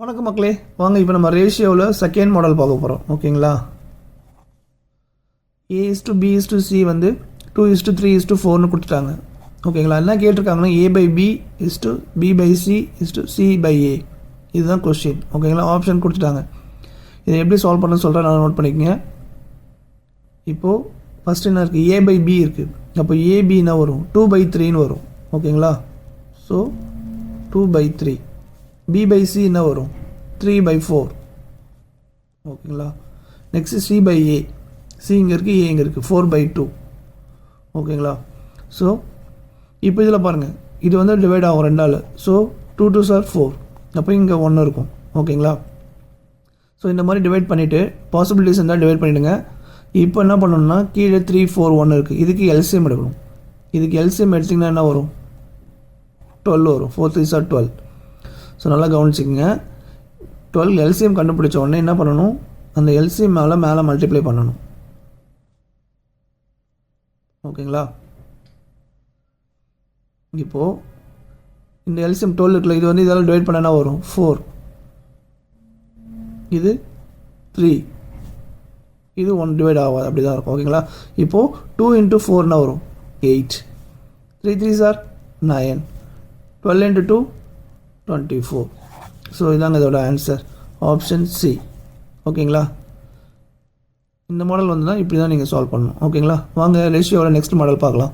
வணக்கம் மக்களே, வாங்க இப்போ நம்ம ரேஷியோவில் செகண்ட் மாடல் பார்க்க போகிறோம். ஓகேங்களா, A:B:C வந்து 2:3:4ன்னு கொடுத்துட்டாங்க. ஓகேங்களா, என்ன கேட்டிருக்காங்கன்னா A/B:B/C/C/A இதுதான் கொஸ்டின். ஓகேங்களா, ஆப்ஷன் கொடுத்துட்டாங்க. இதை எப்படி சால்வ் பண்ண சொல்கிறேன், நான் நோட் பண்ணிக்கங்க. இப்போது ஃபஸ்ட்டு என்ன இருக்குது, A/B இருக்குது. அப்போ ஏபின்னா வரும் 2/3ன்னு வரும். ஓகேங்களா, ஸோ 2/3. B/C என்ன வரும் 3/4. ஓகேங்களா, நெக்ஸ்ட் C/A. C இங்கே இருக்குது, A இங்கே இருக்குது, 4/2. ஓகேங்களா, ஸோ இப்போ இதில் பாருங்கள், இது வந்து டிவைட் ஆகும் ரெண்டால். So 2 2s are 4. அப்போ இங்கே 1 இருக்கும். ஓகேங்களா, ஸோ இந்த மாதிரி டிவைட் பண்ணிவிட்டு பாசிபிலிட்டிஸ் இருந்தால் டிவைட் பண்ணிவிடுங்க. இப்போ என்ன பண்ணணும்னா கீழே 3 4 1 இருக்குது. இதுக்கு எல்சிஎம் எடுக்கணும். இதுக்கு எல்சிஎம் எடுத்திங்கன்னா என்ன வரும், 12 வரும். 4 3s are 12. ஸோ நல்லா கவனிச்சிக்கங்க. 12 எல்சிஎம் கண்டுபிடிச்ச உடனே என்ன பண்ணணும், அந்த எல்சிஎம் மேலே மல்டிப்ளை பண்ணணும். ஓகேங்களா, இப்போது இந்த எல்சிஎம் 12 இருக்குல்ல, இது வந்து இதெல்லாம் டிவைட் பண்ணனா வரும் 4, இது 3, இது 1 டிவைட் ஆகாது, அப்படி தான் இருக்கும். ஓகேங்களா, இப்போது 2 × 4 வரும் 8, 3 3s are 9, 12 × 2 24. ஸோ இதாங்க இதோட ஆன்சர், ஆப்ஷன் சி. ஓகேங்களா, இந்த மாடல் வந்துன்னா இப்படி தான் நீங்கள் சால்வ் பண்ணணும். ஓகேங்களா, வாங்க ரேஷியோட நெக்ஸ்ட் மாடல் பார்க்கலாம்.